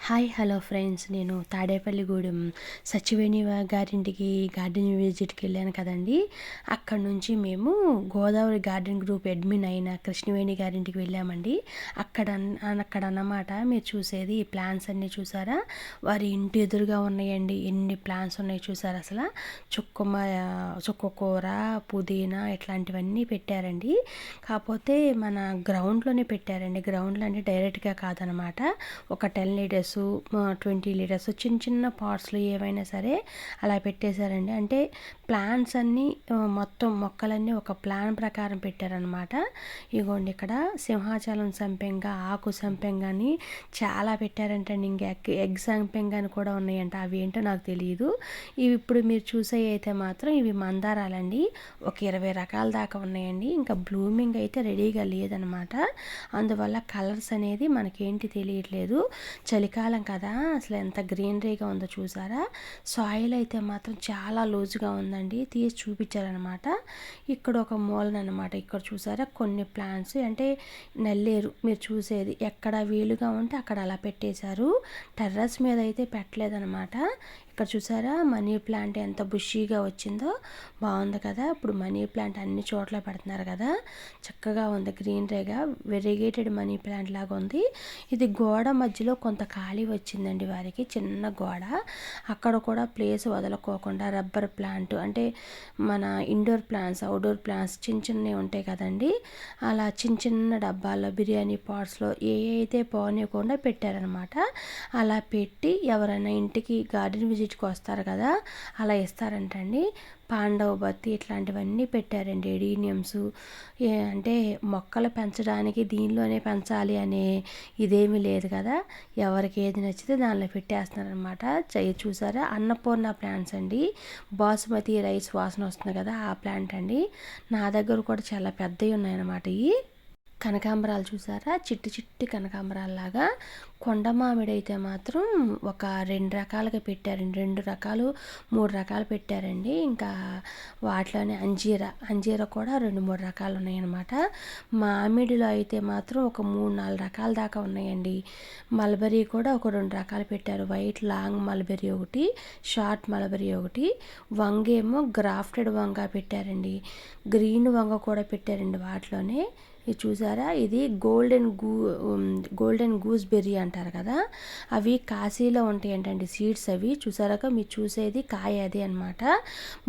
Hi hello friends, నేను తాడేపల్లిగూడెం సచివేణి గారింటికి garden విజిట్కి వెళ్ళాను కదండి. అక్కడ నుంచి మేము గోదావరి గార్డెన్ గ్రూప్ అడ్మిన్ అయిన కృష్ణవేణి గారింటికి వెళ్ళామండి. అక్కడ అన్నమాట మీరు చూసేది ఈ ప్లాంట్స్ అన్నీ చూసారా? వారి ఇంటి ఎదురుగా ఉన్నాయండి. ఎన్ని ప్లాంట్స్ ఉన్నాయి చూసారా? అసలు చుక్కకూర, పుదీనా ఇట్లాంటివన్నీ పెట్టారండి. కాకపోతే మన గ్రౌండ్లోనే పెట్టారండి. గ్రౌండ్లో అంటే డైరెక్ట్గా కాదనమాట. ఒక 10 లీటర్స్ 20 లీటర్స్ చిన్న చిన్న పాట్స్లో ఏవైనా సరే అలా పెట్టేశారండి. అంటే ప్లాంట్స్ అన్నీ మొత్తం మొక్కలన్నీ ఒక ప్లాన్ ప్రకారం పెట్టారనమాట. ఇగోండి ఇక్కడ సింహాచలం సంపెంగ, ఆకు సంపెంగ అని చాలా పెట్టారంటండి. ఇంకా ఎగ్ సంపెంగ అని కూడా ఉన్నాయంట. అవి ఏంటో నాకు తెలియదు. ఇవి ఇప్పుడు మీరు చూసే అయితే మాత్రం ఇవి మందారాలండి. ఒక 20 రకాల దాకా ఉన్నాయండి. ఇంకా బ్లూమింగ్ అయితే రెడీగా లేదనమాట. అందువల్ల కలర్స్ అనేది మనకేంటి తెలియట్లేదు. చలికాలం కదా, అసలు ఎంత గ్రీనరీగా ఉందో చూసారా? సాయిల్ అయితే మాత్రం చాలా లూజ్గా ఉందండి. తీసి చూపించారనమాట. ఇక్కడ ఒక మూలనమాట. ఇక్కడ చూసారా కొన్ని ప్లాంట్స్, అంటే నల్లేరు మీరు చూసేది ఎక్కడ వీలుగా ఉంటే అక్కడ అలా పెట్టేశారు. టెర్రస్ మీద అయితే పెట్టలేదనమాట. ఇక్కడ చూసారా మనీ ప్లాంట్ ఎంత బుషీగా వచ్చిందో, బాగుంది కదా. ఇప్పుడు మనీ ప్లాంట్ అన్ని చోట్ల పెడుతున్నారు కదా, చక్కగా ఉంది. గ్రీనరీగా వెరిగేటెడ్ మనీ ప్లాంట్ లాగా ఉంది. ఇది గోడ మధ్యలో కొంత ఖాళీ వచ్చిందండి వారికి, చిన్న గోడ. అక్కడ కూడా ప్లేస్ వదలకోకుండా రబ్బర్ ప్లాంట్, అంటే మన ఇండోర్ ప్లాంట్స్, అవుట్డోర్ ప్లాంట్స్ చిన్న చిన్నవి ఉంటాయి కదండి, అలా చిన్న చిన్న డబ్బాల్లో బిర్యానీ పాట్స్లో ఏ అయితే పోనీయకుండా పెట్టారనమాట. అలా పెట్టి ఎవరైనా ఇంటికి గార్డెన్ విజిట్కి వస్తారు కదా, అలా ఇస్తారంటండి. పాండవ బత్తి ఇట్లాంటివన్నీ పెట్టారండి. ఎడీనియమ్స్, అంటే మొక్కలు పెంచడానికి దీనిలోనే పెంచాలి అనే ఇదేమీ లేదు కదా, ఎవరికి ఏది నచ్చితే దానిలో పెట్టేస్తున్నారనమాట. చూసారా అన్నపూర్ణ ప్లాంట్స్ అండి. బాసుమతి రైస్ వాసన వస్తుంది కదా, ఆ ప్లాంట్ అండి. నా దగ్గర కూడా చాలా పెద్దవి ఉన్నాయన్నమాట. ఈ కనకాంబరాలు చూసారా, చిట్టి చిట్టి కనకాంబరాల్లాగా. కొండ మామిడి అయితే మాత్రం ఒక 2 రకాలుగా పెట్టారండి. 2 రకాలు 3 రకాలు పెట్టారండి. ఇంకా వాటిలోనే అంజీర కూడా 2-3 రకాలు ఉన్నాయన్నమాట. మామిడిలో అయితే మాత్రం ఒక 3-4 రకాల దాకా ఉన్నాయండి. మల్బరీ కూడా ఒక 2 రకాలు పెట్టారు. వైట్ లాంగ్ మల్బరీ ఒకటి, షార్ట్ మల్బరీ ఒకటి. వంగేమో గ్రాఫ్టెడ్ వంగ పెట్టారండి. గ్రీన్ వంగ కూడా పెట్టారండి వాటిలోనే. ఇది చూసారా, ఇది గోల్డెన్ గూస్బెర్రీ అంటారు కదా, అవి కాశీలో ఉంటాయి ఏంటండి సీడ్స్. అవి చూసారాక మీరు చూసేది కాయ అదే అనమాట.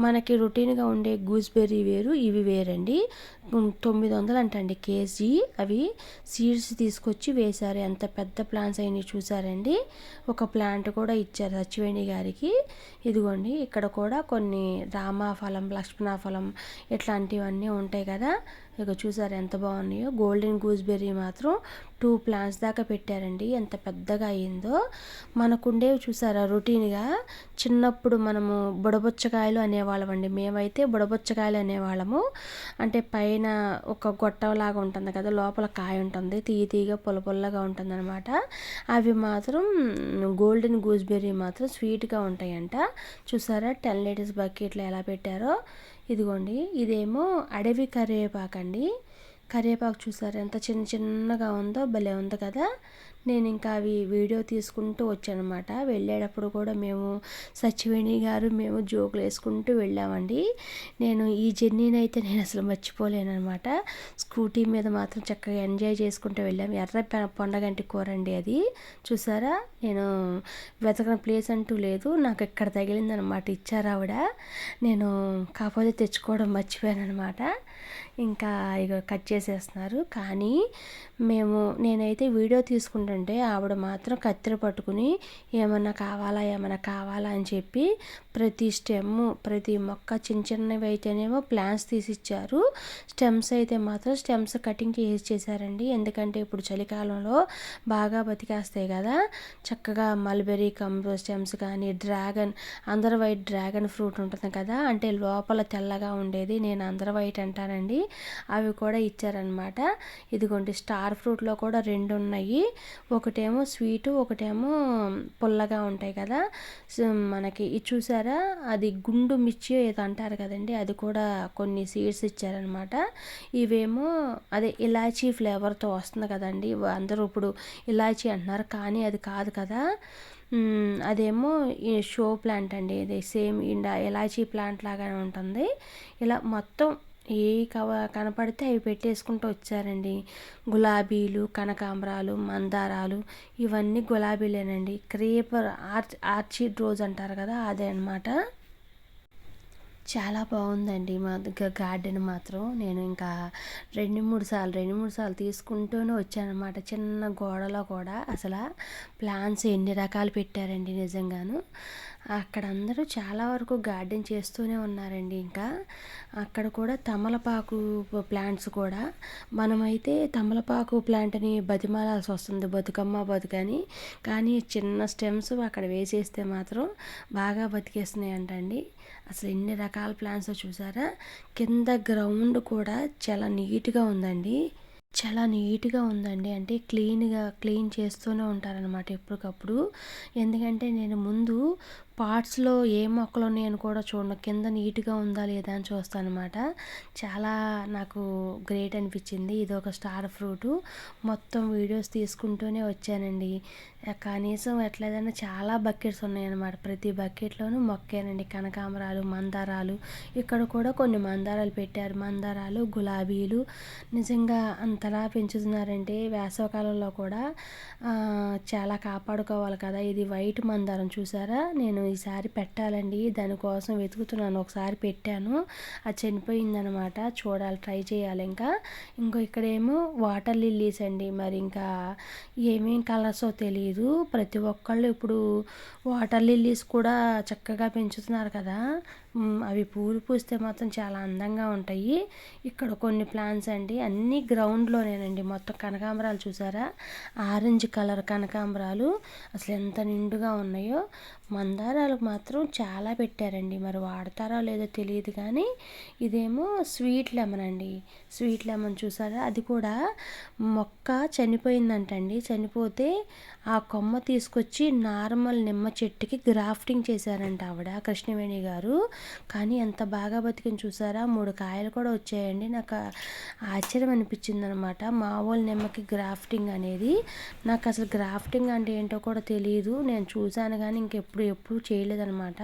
మనకి రొటీన్గా ఉండే గూస్బెర్రీ వేరు, ఇవి వేరండి. 900 అంటండి కేజీ. అవి సీడ్స్ తీసుకొచ్చి వేశారు. ఎంత పెద్ద ప్లాంట్స్ అయినాయి చూసారండి. ఒక ప్లాంట్ కూడా ఇచ్చారు సచివేణి గారికి. ఇదిగోండి ఇక్కడ కూడా కొన్ని రామాఫలం, లక్ష్మణఫలం ఇట్లాంటివన్నీ ఉంటాయి కదా. ఇక చూసారు ఎంత బాగున్నాయో. గోల్డెన్ గూస్బెర్రీ మాత్రం 2 ప్లాంట్స్ దాకా పెట్టారండి. ఎంత పెద్దగా అయ్యిందో. మనకుండేవి చూసారా రొటీన్గా. చిన్నప్పుడు మనము బుడబుచ్చకాయలు అనేవాళ్ళం అండి. మేమైతే బుడబుచ్చకాయలు అనేవాళ్ళము. అంటే పైన ఒక గొట్టంలాగా ఉంటుంది కదా, లోపల కాయ ఉంటుంది, తీయగా పుల్లగా ఉంటుంది అనమాట. అవి మాత్రం గోల్డెన్ గూస్బెర్రీ మాత్రం స్వీట్గా ఉంటాయంట. చూసారా 10 లీటర్స్ బకెట్లో ఎలా పెట్టారో. ఇదిగోండి ఇదేమో అడవి కరివేపాకండి. కరివేపాకు చూసారు ఎంత చిన్నగా ఉందో, భలే ఉంది కదా. నేను ఇంకా అవి వీడియో తీసుకుంటూ వచ్చానమాట. వెళ్ళేటప్పుడు కూడా మేము సచివేణి గారు మేము జోకులు వేసుకుంటూ వెళ్ళామండి. నేను ఈ జర్నీని అయితే నేను అసలు మర్చిపోలేనమాట. స్కూటీ మీద మాత్రం చక్కగా ఎంజాయ్ చేసుకుంటూ వెళ్ళాము. ఎర్ర పొండగంటి కూర అండి అది. చూసారా, నేను వెతకని ప్లేస్ అంటూ లేదు, నాకు ఎక్కడ తగిలిందనమాట. ఇచ్చారు ఆవిడ. నేను కాకపోతే తెచ్చుకోవడం మర్చిపోయాను అనమాట. ఇంకా ఇక కట్ చేసేస్తున్నారు. కానీ నేనైతే వీడియో తీసుకుంటుంటే ఆవిడ మాత్రం కత్తెర పట్టుకుని ఏమన్నా కావాలా అని చెప్పి ప్రతి స్టెమ్, ప్రతి మొక్క చిన్న చిన్నవి అయితేనేమో ప్లాంట్స్ తీసిచ్చారు. స్టెమ్స్ అయితే మాత్రం స్టెమ్స్ కటింగ్ చేశారండి. ఎందుకంటే ఇప్పుడు చలికాలంలో బాగా బతికేస్తాయి కదా. చక్కగా మల్బెరీ కంబో స్టెమ్స్ కానీ, అందర్ వైట్ డ్రాగన్ ఫ్రూట్ ఉంటుంది కదా, అంటే లోపల తెల్లగా ఉండేది, నేను అందర్ వైట్ అంటానండి, అవి కూడా ఇచ్చారనమాట. ఇదిగోండి స్టార్ ఫ్రూట్లో కూడా 2 ఉన్నాయి. ఒకటేమో స్వీటు, ఒకటేమో పుల్లగా ఉంటాయి కదా. మనకి ఇది చూసారా, అది గుండు మిర్చి ఏదో అంటారు కదండి, అది కూడా కొన్ని సీడ్స్ ఇచ్చారనమాట. ఇవేమో అదే ఇలాచీ ఫ్లేవర్తో వస్తుంది కదండి, అందరూ ఇప్పుడు ఇలాచీ అంటున్నారు, కానీ అది కాదు కదా. అదేమో ఈ షో ప్లాంట్ అండి, ఇది సేమ్ ఇలాచీ ప్లాంట్ లాగానే ఉంటుంది. ఇలా మొత్తం ఏ కనపడితే అవి పెట్టేసుకుంటూ వచ్చారండి. గులాబీలు, కనకాంబరాలు, మందారాలు, ఇవన్నీ గులాబీలేనండి. క్రీపర్ ఆర్చిడ్ రోజ్ అంటారు కదా, అదే అనమాట. చాలా బాగుందండి మా గార్డెన్ మాత్రం. నేను ఇంకా రెండు మూడు సార్లు తీసుకుంటూనే వచ్చానమాట. చిన్న గోడలో కూడా అసలు ప్లాంట్స్ ఎన్ని రకాలు పెట్టారండి నిజంగాను. అక్కడ అందరూ చాలా వరకు గార్డెన్ చేస్తూనే ఉన్నారండి. ఇంకా అక్కడ కూడా తమలపాకు ప్లాంట్స్ కూడా, మనమైతే తమలపాకు ప్లాంట్ని బతిమాలాల్సి వస్తుంది, బతుకమ్మ బతుకని. కానీ చిన్న స్టెమ్స్ అక్కడ వేసేస్తే మాత్రం బాగా బతికేస్తున్నాయి అంటండి. అసలు ఎన్ని రకాల ప్లాంట్స్ చూసారా. కింద గ్రౌండ్ కూడా చాలా నీట్గా ఉందండి. అంటే క్లీన్ చేస్తూనే ఉంటారనమాట ఎప్పటికప్పుడు. ఎందుకంటే నేను ముందు పార్ట్స్లో ఏ మొక్కలు ఉన్నాయని కూడా చూడను, కింద నీట్గా ఉందా లేదా అని చూస్తాను అనమాట. చాలా నాకు గ్రేట్ అనిపించింది. ఇది ఒక స్టార్ ఫ్రూటు. మొత్తం వీడియోస్ తీసుకుంటూనే వచ్చానండి. కనీసం ఎట్లేదన్నా చాలా బకెట్స్ ఉన్నాయన్నమాట. ప్రతి బకెట్లోనూ మొక్కేనండి, కనకాంబరాలు, మందారాలు. ఇక్కడ కూడా కొన్ని మందారాలు పెట్టారు, మందారాలు, గులాబీలు. నిజంగా అంతలా పెంచుతున్నారంటే వేసవకాలంలో కూడా చాలా కాపాడుకోవాలి కదా. ఇది వైట్ మందారం చూసారా, నేను ఈసారి పెట్టాలండి, దానికోసం వెతుకుతున్నాను. ఒకసారి పెట్టాను, అది చనిపోయిందనమాట. చూడాలి, ట్రై చేయాలి. ఇంకో ఇక్కడేమో వాటర్ లిల్లీస్ అండి. మరి ఇంకా ఏమేం కలర్సో తెలియదు. ప్రతి ఒక్కళ్ళు ఇప్పుడు వాటర్ లిల్లీస్ కూడా చక్కగా పెంచుతున్నారు కదా. అవి పూలు పూస్తే మాత్రం చాలా అందంగా ఉంటాయి. ఇక్కడ కొన్ని ప్లాంట్స్ అండి, అన్నీ గ్రౌండ్లోనేనండి. మొత్తం కనకాంబరాలు చూసారా, ఆరెంజ్ కలర్ కనకాంబరాలు అసలు ఎంత నిండుగా ఉన్నాయో. మందారాలు మాత్రం చాలా పెట్టారండి, మరి వాడతారో లేదో తెలియదు. కానీ ఇదేమో స్వీట్ లెమన్ అండి. స్వీట్ లెమన్ చూసారా, అది కూడా మొక్క చనిపోయిందంటండి. చనిపోతే ఆ కొమ్మ తీసుకొచ్చి నార్మల్ నిమ్మ చెట్టుకి గ్రాఫ్టింగ్ చేశారంట ఆవిడ, కృష్ణవేణి గారు. కానీ ఎంత బాగా బతికింది చూసారా, 3 కాయలు కూడా వచ్చాయండి. నాకు ఆశ్చర్యం అనిపించింది అనమాట, మామూలు నిమ్మకి గ్రాఫ్టింగ్ అనేది. నాకు అసలు గ్రాఫ్టింగ్ అంటే ఏంటో కూడా తెలియదు. నేను చూశాను కానీ ఎప్పుడు చేయలేదనమాట.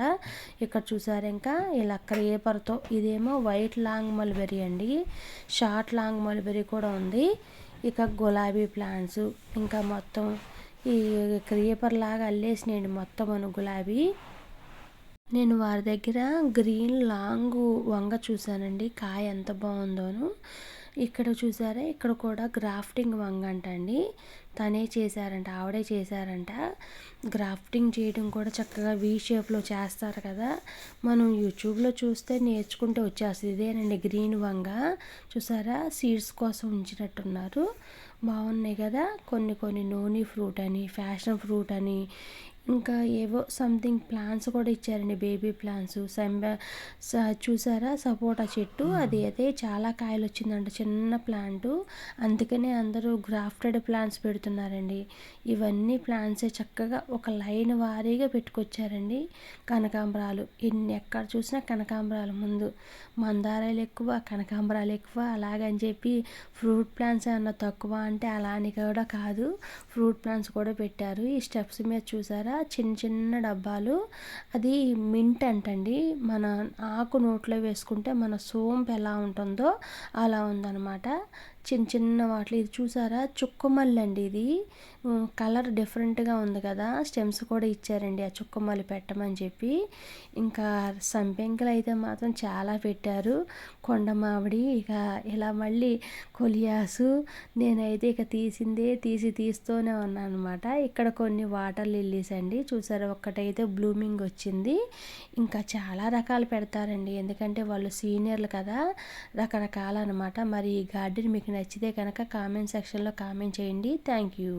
ఇక్కడ చూసారు, ఇంకా ఇలా క్రేపర్తో. ఇదేమో వైట్ లాంగ్ మల్బెరీ అండి, షార్ట్ లాంగ్ మల్బెరీ కూడా ఉంది. ఇక గులాబీ ప్లాంట్స్, ఇంకా మొత్తం ఈ క్రీపర్ లాగా అల్లేసినాయండి మొత్తం గులాబీ. నేను వారి దగ్గర గ్రీన్ లాంగ్ వంగ చూశానండి, కాయ ఎంత బాగుందోను. ఇక్కడ చూసారా, ఇక్కడ కూడా గ్రాఫ్టింగ్ వంగ అంటండి. ఆవిడే చేశారంట. గ్రాఫ్టింగ్ చేయడం కూడా చక్కగా వీ షేప్లో చేస్తారు కదా. మనం యూట్యూబ్లో చూస్తే నేర్చుకుంటే వచ్చేస్తుంది. ఇదేనండి గ్రీన్ వంగ. చూసారా, సీడ్స్ కోసం ఉంచినట్టున్నారు. బాగున్నాయి కదా. కొన్ని నోని ఫ్రూట్ అని, ఫ్యాషన్ ఫ్రూట్ అని, ఇంకా ఏవో సంథింగ్ ప్లాంట్స్ కూడా ఇచ్చారండి, బేబీ ప్లాంట్స్. చూసారా, సపోటా చెట్టు, అది అయితే చాలా కాయలు వచ్చిందంట, చిన్న ప్లాంటు. అందుకనే అందరూ గ్రాఫ్టెడ్ ప్లాంట్స్ పెడుతున్నారండి. ఇవన్నీ ప్లాంట్సే చక్కగా ఒక లైన్ వారీగా పెట్టుకొచ్చారండి. కనకాంబరాలు ఎక్కడ చూసినా కనకాంబరాలు, ముందు మందారాలు ఎక్కువ, కనకాంబరాలు ఎక్కువ. అలాగని చెప్పి ఫ్రూట్ ప్లాంట్స్ ఏమన్నా తక్కువ అంటే అలా అని కూడా కాదు, ఫ్రూట్ ప్లాంట్స్ కూడా పెట్టారు. ఈ స్టెప్స్ మీద చూసారా, చిన్న డబ్బాలు, అది మింట్ అంటండి. మన ఆకు నోట్లో వేసుకుంటే మన సోంపు ఎలా ఉంటుందో అలా ఉందన్నమాట. చిన్న వాటిలో ఇది చూసారా, చుక్కమల్లి అండి. ఇది కలర్ డిఫరెంట్గా ఉంది కదా. స్టెమ్స్ కూడా ఇచ్చారండి ఆ చుక్కమల్లి పెట్టమని చెప్పి. ఇంకా సంపెంగలు అయితే మాత్రం చాలా పెట్టారు, కొండ మామిడి. ఇక ఇలా మళ్ళీ కొలియాసు. నేనైతే ఇక తీస్తూనే ఉన్నాను అనమాట. ఇక్కడ కొన్ని వాటర్ లిల్లీస్ అండి, చూసారా, ఒక్కటైతే బ్లూమింగ్ వచ్చింది. ఇంకా చాలా రకాలు పెడతారండి, ఎందుకంటే వాళ్ళు సీనియర్లు కదా, రకరకాల అనమాట. మరి ఈ గార్డెన్ మీకు నచ్చితే కనుక కామెంట్ సెక్షన్లో కామెంట్ చేయండి. Thank you.